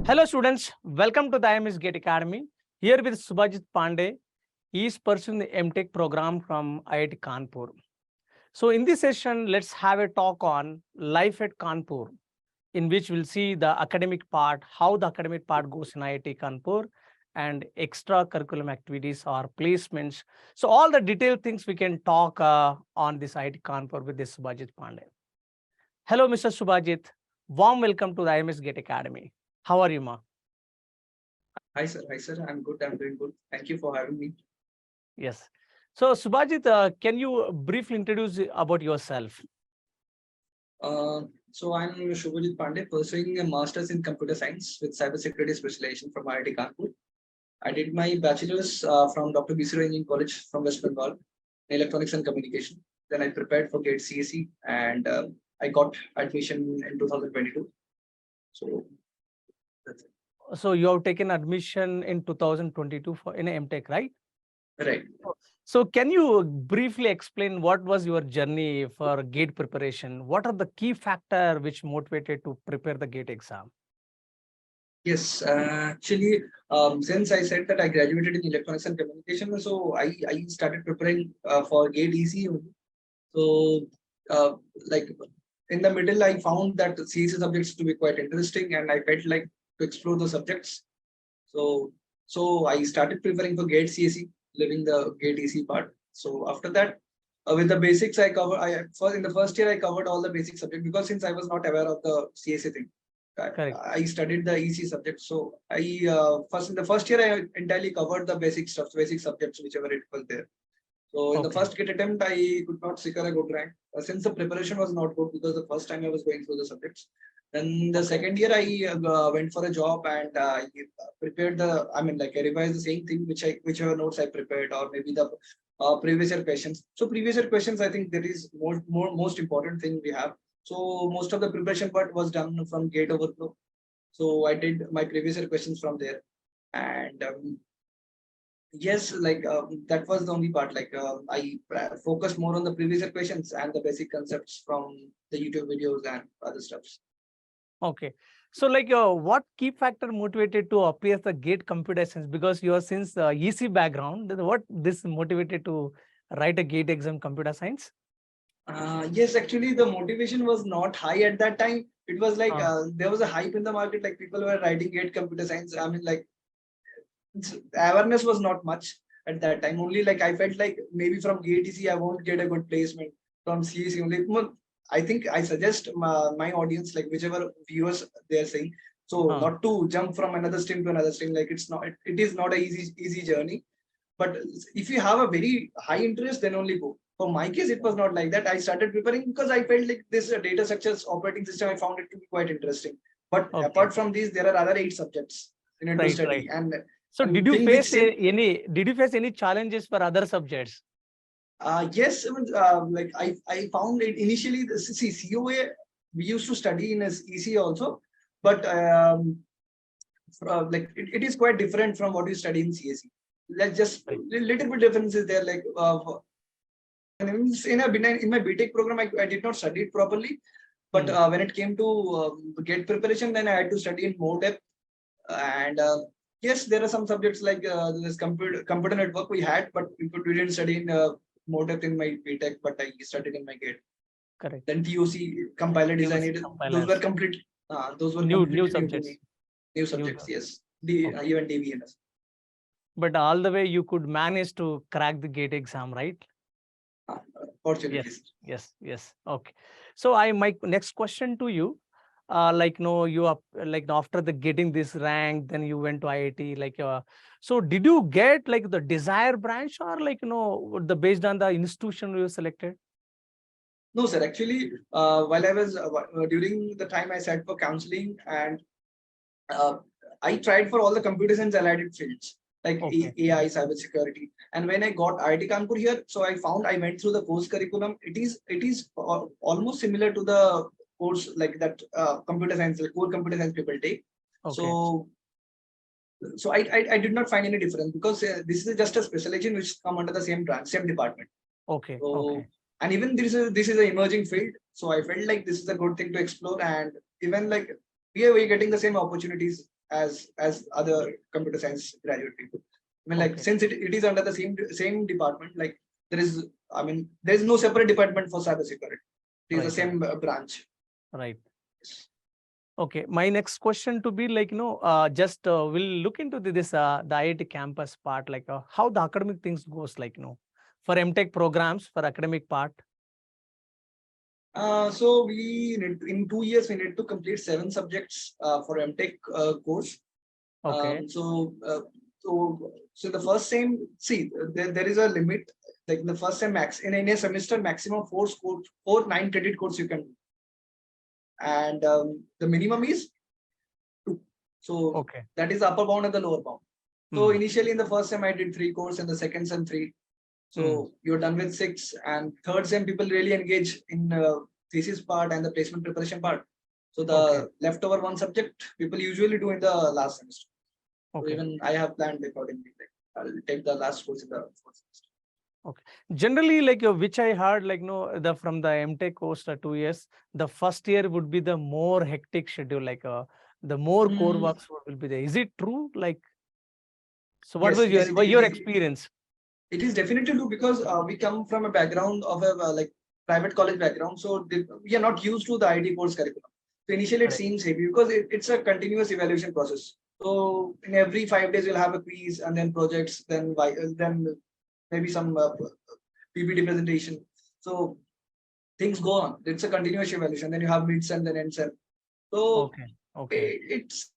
Hello students, welcome to the IMS Gate Academy. Here with Subhajit Panday. He is pursuing the MTech program from IIT Kanpur. So in this session, let's have a talk on life at Kanpur, in which we'll see the academic part, how the academic part goes in IIT Kanpur, and extracurriculum activities or placements. So all the detailed things we can talk on this IIT Kanpur with this Subhajit Panday. Hello, Mr. Subhajit. Warm welcome to the IMS Gate Academy. How are you, ma? Hi, sir. Hi, sir. I'm good. I'm doing good. Thank you for having me. Yes. So, Subhajit, can you briefly introduce about yourself? So I'm Subhajit Panday, pursuing a master's in computer science with cybersecurity specialization from IIT Kanpur. I did my bachelor's from Dr. B.C. Engineering College from West Bengal in electronics and communication. Then I prepared for GATE CSE and I got admission in 2022. So that's it. So you have taken admission in 2022 for in MTech, right? Right. So can you briefly explain what was your journey for GATE preparation? What are the key factors which motivated to prepare the GATE exam? Yes, actually, since I said that I graduated in electronics and communication, so I started preparing for GATE EC. So, like in the middle, I found that CSE subjects to be quite interesting, and I felt like to explore the subjects. So I started preparing for GATE CSE, leaving the GATE EC part. So after that, with the basics, I cover. In the first year I covered all the basic subjects because since I was not aware of the CSE thing. Correct. I studied the EC subject. So I in the first year I entirely covered the basic stuff, basic subjects, whichever it was there. So in the first GATE attempt, I could not secure a good rank since the preparation was not good because the first time I was going through the subjects. Then the second year I went for a job and prepared I revised the same thing whichever notes I prepared or maybe the previous year questions. So previous year questions, I think that is most important thing we have. So most of the preparation part was done from GATE Overflow. So I did my previous year questions from there, and yes, that was the only part. I focused more on the previous year questions and the basic concepts from the YouTube videos and other stuffs. Okay. So what key factor motivated to appear the GATE computer science? Because you are since EC background, what this motivated to write a GATE exam computer science? Yes, actually, the motivation was not high at that time. It was like there was a hype in the market, like people were writing GATE computer science. Awareness was not much at that time. Only like I felt like maybe from GATE EC I won't get a good placement. From CSE only. I think I suggest my audience, like whichever viewers they are saying, so not to jump from another stream to another stream. Like it is not a easy journey. But if you have a very high interest, then only go. For my case, it was not like that. I started preparing because I felt like this data structures operating system, I found it to be quite interesting. But apart from these, there are other 8 subjects in it to study. And so did you face any challenges for other subjects? Yes, like I found it initially. COA we used to study in EC also, but it is quite different from what you study in CSE. Let's just a little bit differences there. Like in my BTech program, I did not study it properly, but when it came to GATE preparation, then I had to study in more depth. And yes, there are some subjects like this computer network we had, but we didn't study in more depth in my BTech, but I studied in my GATE. Correct. Then TOC, compiler design, those were complete. Those were new subjects. New subjects, yes. Even DVNS. But all the way you could manage to crack the GATE exam, right? Fortunately. Yes. Okay. So my next question to you, you are like after getting this rank, then you went to IIT. So did you get like the desired branch or based on the institution you selected? No, sir. Actually, while I was during the time I sat for counseling and I tried for all the computer science allied fields like AI, cybersecurity. And when I got IIT Kanpur here, so I went through the course curriculum. It is almost similar to the course like that computer science, like core computer science people take. So I did not find any difference because this is just a specialization which come under the same branch, same department. And even this is an emerging field. So I felt like this is a good thing to explore, and even like we are getting the same opportunities as other computer science graduate people. I mean, like Okay. since it is under the same department, like there is no separate department for cybersecurity. It is the Right, same branch. right. Okay, my next question to be like, just we'll look into this the IIT campus part, like how the academic things goes, like, for MTech programs for academic part. So we need, in 2 years we need to complete 7 subjects for MTech course. Okay. So the first sem, see, there is a limit. Like the first sem max in a semester, maximum 4 9 credit course you can do, and the minimum is 2. So Okay. that is the upper bound and the lower bound. So initially in the first sem I did 3 courses, in the second sem 3. So you're done with 6, and third sem people really engage in thesis part and the placement preparation part. So the leftover 1 subject people usually do in the last semester. So even I have planned accordingly. Like I'll take the last course in the 4th semester. Okay. Generally, like which I heard, like from the MTech course 2 years, the first year would be the more hectic schedule, like the more core works will be there. Is it true? Like, so what was your experience? It is definitely true, because we come from a background of a like private college background, so we are not used to the IT course curriculum. So initially it seems heavy because it's a continuous evaluation process. So in every 5 days you'll have a quiz, and then projects, then maybe some PPT presentation. So things go on. It's a continuous evaluation. Then you have mid sem, then end sem. So it's,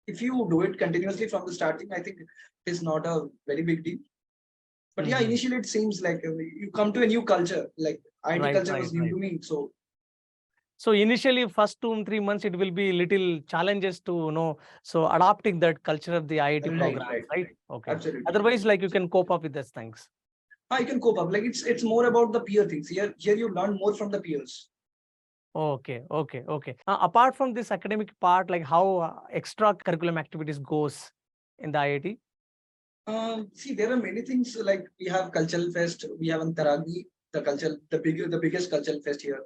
if you do it continuously from the starting, I think it is not a very big deal. But yeah, initially it seems like you come to a new culture. Like IT culture was new to me. So initially, first 2 3 months, it will be little challenges to so adopting that culture of the IIT program, right? Okay. Absolutely. Otherwise, like you can cope up with these things. I can cope up. Like it's more about the peer things. Here you learn more from the peers. Okay. Apart from this academic part, like how extra curriculum activities goes in the IIT? See, there are many things. Like we have cultural fest. We have Antaragni, the biggest cultural fest here.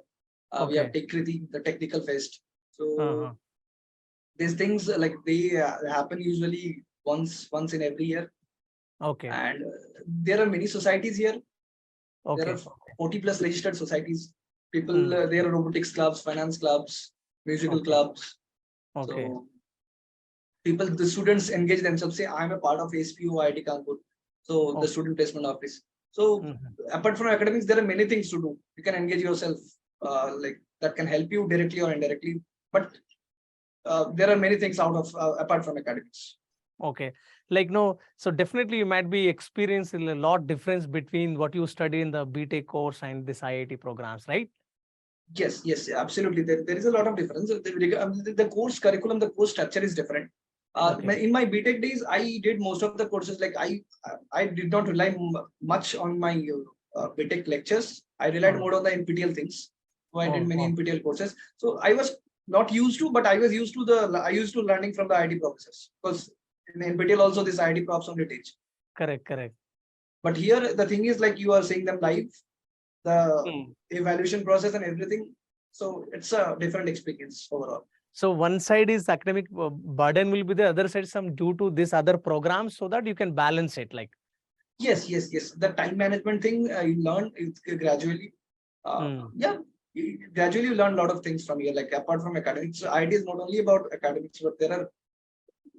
We have Tekriti, the technical fest. So these things like they happen usually once in every year. Okay. And there are many societies here. Okay. There are 40 plus registered societies. People, there are robotics clubs, finance clubs, musical clubs. Okay. So the students engage themselves. Say, I'm a part of ASPU IIT Kanpur. So the student placement office. So apart from academics, there are many things to do. You can engage yourself, like that can help you directly or indirectly. But there are many things apart from academics. Okay. Like, so definitely you might be experiencing a lot difference between what you study in the BTech course and this IIT programs, right? Yes, absolutely. There is a lot of difference. The course curriculum, the course structure is different. In my BTech days, I did most of the courses. Like I did not rely much on my BTech lectures. I relied more on the NPTEL things. So I did many NPTEL courses. So I was not used to, but I was used to learning from the IIT professors, because in NPTEL also this IIT profs only teach. Correct. But here the thing is, like, you are seeing them live, the evaluation process and everything. So it's a different experience overall. So one side is academic burden will be the other side some due to this other programs, so that you can balance it, like. Yes. The time management thing you learn gradually. Gradually you learn a lot of things from here. Like apart from academics, IT is not only about academics, but there are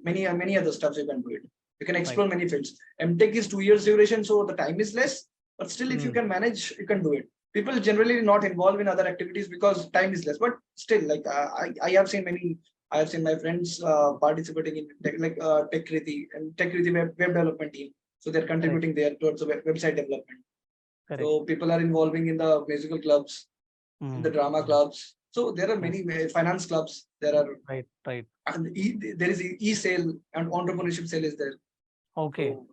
many other stuff you can do it. You can explore many fields. MTech is 2 years duration, so the time is less. But still, if you can manage, you can do it. People generally not involved in other activities because time is less. But still, like I have seen my friends participating in Tekriti and Tekriti web development team. So they're contributing there towards the website development. So people are involving in the musical clubs, in the drama clubs. So there are many finance clubs. There are right. And there is e-sale and entrepreneurship sale is there. Okay. So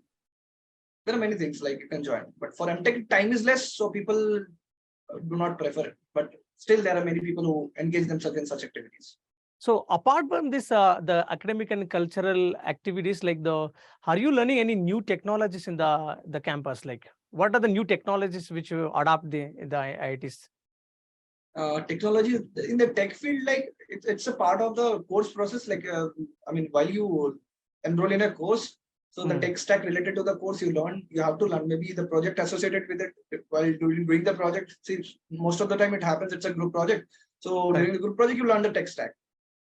there are many things like you can join, but for MTech time is less, so people do not prefer it. But still, there are many people who engage themselves in such activities. So apart from this, the academic and cultural activities, like are you learning any new technologies in the campus? Like, what are the new technologies which you adopt in the IITs? Technology in the tech field, like it's a part of the course process. Like I mean, while you enroll in a course, so the tech stack related to the course you have to learn maybe the project associated with it while doing the project. See, most of the time it happens, it's a group project. So during the group project, you learn the tech stack.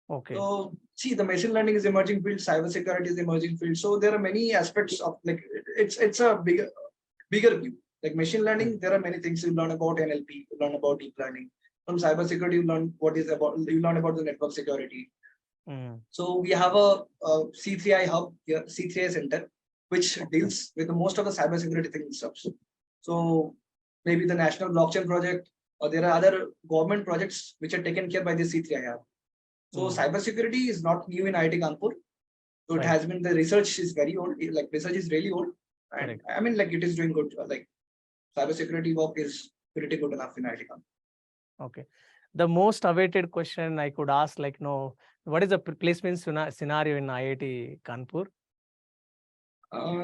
Okay. So see, the machine learning is emerging field, cybersecurity is emerging field. So there are many aspects of like it's a bigger view. Like machine learning, there are many things you learn about NLP, you learn about deep learning. From cybersecurity, you learn you learn about the network security. So we have a C3I hub here, C3I center, which deals with most of the cybersecurity things stuff. So maybe the national blockchain project, or there are other government projects which are taken care by the C3I hub. So cybersecurity is not new in IIT Kanpur. So it has been, the research is very old, like research is really old. And I mean, like it is doing good. Like cybersecurity work is pretty good enough in IIT Kanpur. Okay. The most awaited question I could ask, like, what is the placement scenario in IIT Kanpur?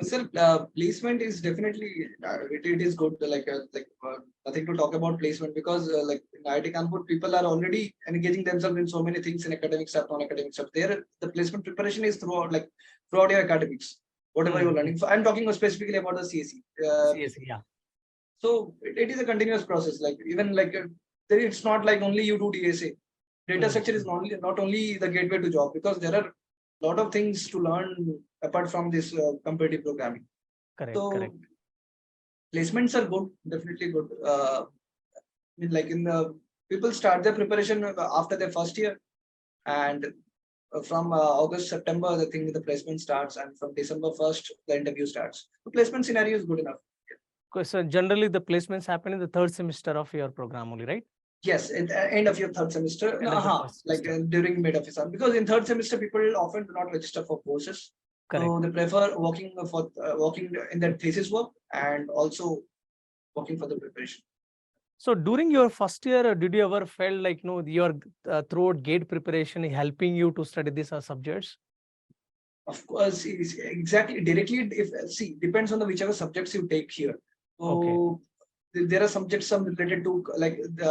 Sir, placement is definitely it is good. Like nothing to talk about placement, because like in IIT Kanpur, people are already engaging themselves in so many things in academic stuff, non-academic stuff. There, the placement preparation is throughout your academics, whatever you're learning. So I'm talking specifically about the CSE. CSE, yeah. So it is a continuous process. Like even like it's not like only you do DSA. Data structure is not only the gateway to job, because there are a lot of things to learn apart from this competitive programming. Correct. Placements are good, definitely good. I mean, like people start their preparation after their first year, and from August, September, I think the placement starts, and from December 1st, the interview starts. The placement scenario is good enough. So generally, the placements happen in the third semester of your program only, right? Yes, at the end of your third semester, during mid of your semester, because in third semester people often do not register for courses. Correct. So they prefer working in their thesis work and also working for the preparation. So during your first year, did you ever felt like your throughout gate preparation helping you to study these subjects? Of course, exactly directly. Depends on the whichever subjects you take here. So there are subjects some related to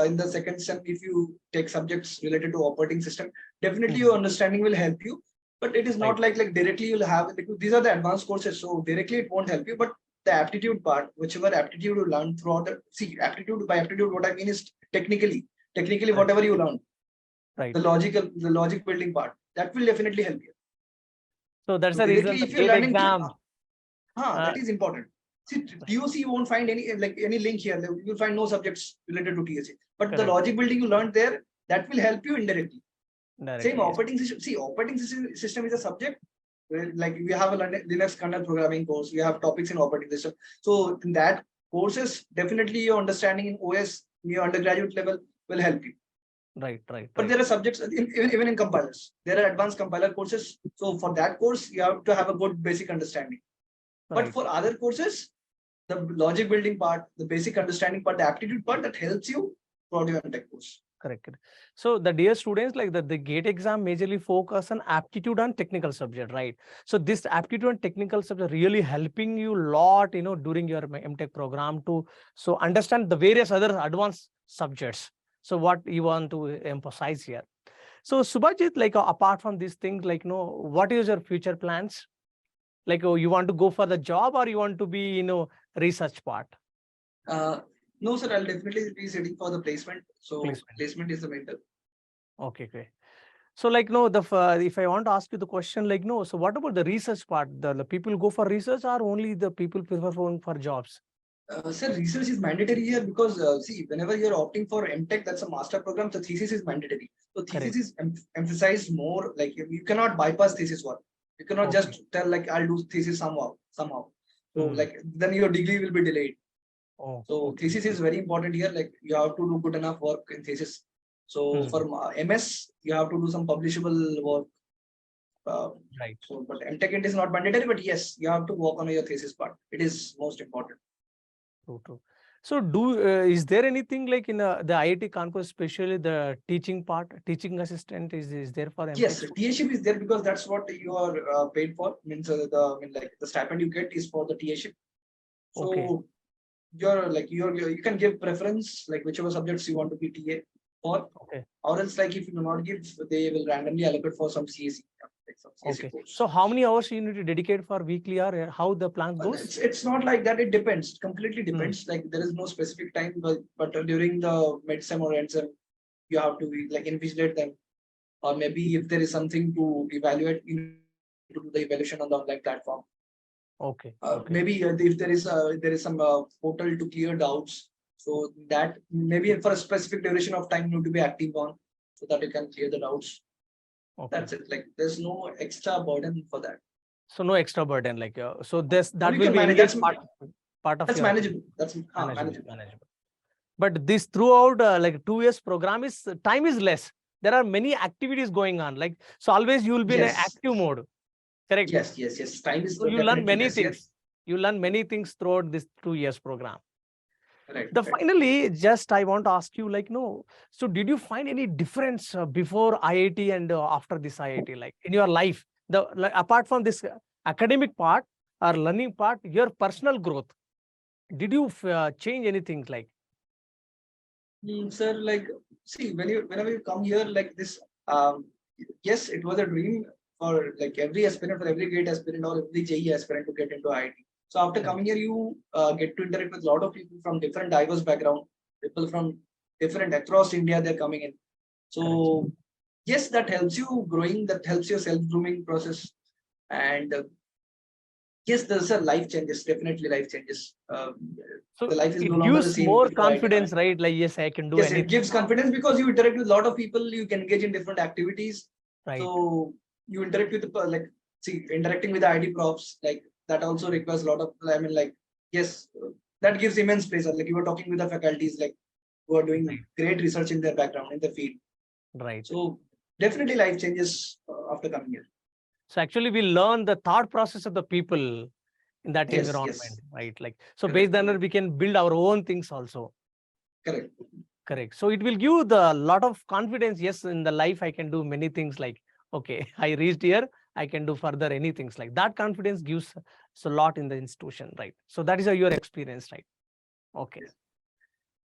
in the second sem, if you take subjects related to operating system, definitely your understanding will help you. But it is not like directly you'll have, these are the advanced courses, so directly it won't help you. But the aptitude part, whichever aptitude you learn throughout aptitude, by aptitude, what I mean is technically whatever you learn, the logic building part, that will definitely help you. So that's the reason if you're learning exam, that is important. See, TOC, you won't find any link here. You'll find no subjects related to TOC. But the logic building you learned there, that will help you indirectly. Same operating system. See, operating system is a subject. Like we have a Linux kernel programming course. We have topics in operating system. So in that courses, definitely your understanding in OS, your undergraduate level will help you. Right. But there are subjects even in compilers. There are advanced compiler courses. So for that course, you have to have a good basic understanding. But for other courses, the logic building part, the basic understanding part, the aptitude part, that helps you for your tech course. Correct. So the dear students, like the GATE exam majorly focus on aptitude and technical subject, right? So this aptitude and technical subject really helping you a lot, during your MTech program to understand the various other advanced subjects. So what you want to emphasize here. So Subhajit, apart from these things, what is your future plans? Like, you want to go for the job or you want to be, research part? No, sir, I'll definitely be sitting for the placement. So placement is the main. Okay. So if I want to ask you the question, so what about the research part? The people go for research or only the people prefer for jobs? Sir, research is mandatory here because see, whenever you're opting for MTech, that's a master program. The thesis is mandatory. So thesis is emphasized more. Like you cannot bypass thesis work. You cannot just tell like I'll do thesis somehow. So then your degree will be delayed. So thesis is very important here. Like you have to do good enough work in thesis. So for MS, you have to do some publishable work. So, but MTech it is not mandatory, but yes, you have to work on your thesis part. It is most important. True. So is there anything like in the IIT Kanpur, especially the teaching part, teaching assistant is there for MTech? Yes, TAship is there because that's what you are paid for. Means the stipend you get is for the TAship. So you can give preference like whichever subjects you want to be TA. Okay. or else like if you do not give, they will randomly allocate for some CSE, like some CSE Okay. course. So how many hours you need to dedicate for weekly, or how the plan goes? It's not like that. It depends. Completely Hmm. depends. Like there is no specific time, but during the mid sem or end sem, you have to like invigilate them, or maybe if there is something to evaluate, you need to do the evaluation on the online platform. Okay. Okay. Maybe if there is some portal to clear doubts, so that maybe for a specific duration of time you need to be active on, so that you can clear the doubts. Okay. That's it. Like there's no extra burden for that. So no extra burden, like so this No, that you will can be manage. anyway part of That's your manageable. That's manageable, manageable. manageable. But this throughout like 2 years program is time is less. There are many activities going on. Like so, always you will be in an Yes. active mode. Correct. Yes. Time is So you learn definitely many less. Yes. things. You learn many things throughout this 2 years program. Right. The Right. finally, just I want to ask you, like, no. So did you find any difference before IIT and after this IIT, like in your life? The like, apart from this academic part or learning part, your personal growth. Did you change anything like? Sir, like, see, whenever you come here like this, yes, it was a dream for like every aspirant, for every great aspirant or every JE aspirant to get into IIT. So after coming here, you get to interact with a lot of people from different diverse background, people from different across India. They're coming in. So yes, that helps you growing. That helps your self grooming process, and yes, there's a life changes. Definitely, life changes. So The life is no it longer the gives same more with IIT. confidence, right? Like, yes, I can do Yes, it anything. gives confidence because you interact with a lot of people, you can engage in different activities. Right. So you interact with the like, see, interacting with the ID profs, like that also requires a lot of, I mean, like, yes, that gives immense pleasure. Like you were talking with the faculties, like who are doing Right. great research in their background, in the field. Right. So definitely life changes after coming here. So actually, we learn the thought process of the people in that environment, Yes, right? Like so, correct, based on that, we can build our own things also. correct. Correct. So it will give the lot of confidence. Yes, in the life I can do many things. Like okay, I reached here, I can do further any things. Like that confidence gives us a lot in the institution, right? So that is your experience, right? Okay.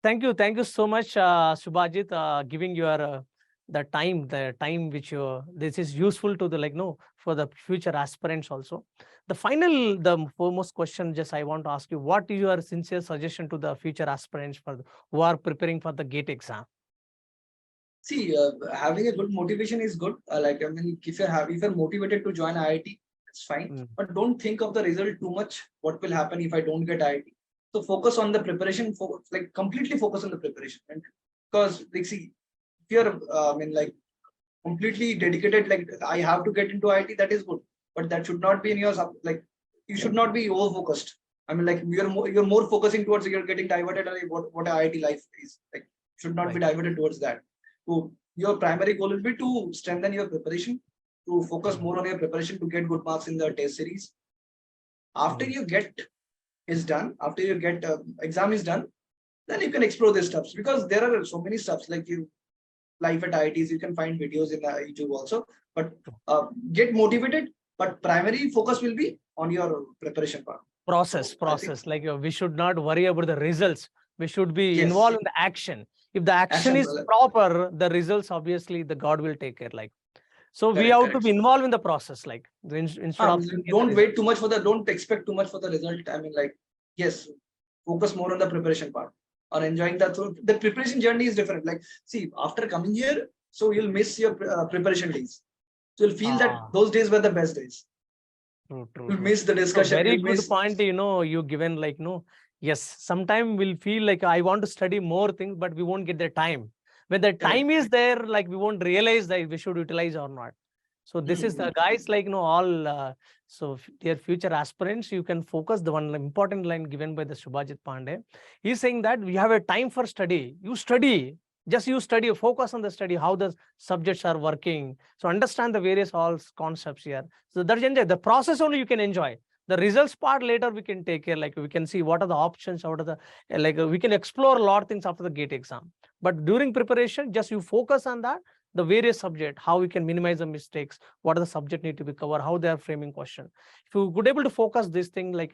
Thank you so much, Subhajit, giving your the time which you this is useful to the like no for the future aspirants also. The foremost question, just I want to ask you, what is your sincere suggestion to the future aspirants who are preparing for the GATE exam? See, having a good motivation is good. Like I mean, if you're motivated to join IIT, it's fine. Mm. But don't think of the result too much. What will happen if I don't get IIT? So focus on the preparation. Like completely focus on the preparation. And because like see, if you're I mean like completely dedicated, like I have to get into IIT, that is good. But that should not be in your like you should not be over focused. I mean like you're more focusing towards you're getting diverted on what IIT life is like. Should not be Right. diverted towards that. So your primary goal will be to strengthen your preparation, to focus more on your preparation to get good marks in the test series. After you get is done, after you get exam is done, then you can explore these stuffs because there are so many stuffs like you life at IITs. You can find videos in YouTube also, but get motivated. But primary focus will be on your preparation part. So I think Process like we should not worry about the results. We should be yes, involved in the action. If the action action. is proper, the results obviously the God will take care. Like so, we Correct, have to be correct. involved in the process. Like instead of thinking the Don't result. wait too much for the. Don't expect too much for the result. I mean, like yes, focus more on the preparation part or enjoying that. So the preparation journey is different. Like see, after coming here, so you'll miss your preparation days. So you'll feel that Ah, those days were the best days. true, true, You'll true. miss the So discussion. very You'll good miss point. You given like no. Yes, sometime we'll feel like I want to study more things, but we won't get the time. When the correct. time is there, like we won't realize that we should utilize or not. So this is the guys like all. So dear future aspirants, you can focus the one important line given by the Subhajit Panday. He's saying that we have a time for study. You study, just you study, focus on the study, how the subjects are working. So understand the various all concepts here. So that's enjoy the process only you can enjoy. The results part later we can take care. Like we can see what are the options, what are the like we can explore a lot of things after the GATE exam. But during preparation, just you focus on that the various subject, how we can minimize the mistakes, what are the subject need to be covered, how they are framing question. If you could able to focus this thing like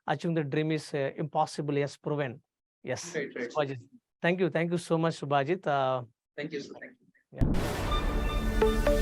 achieving the dream is impossible, yes, proven. Yes. Right, right. Subhajit. Thank you so much, Subhajit. Thank you, sir. Thank you. Yeah.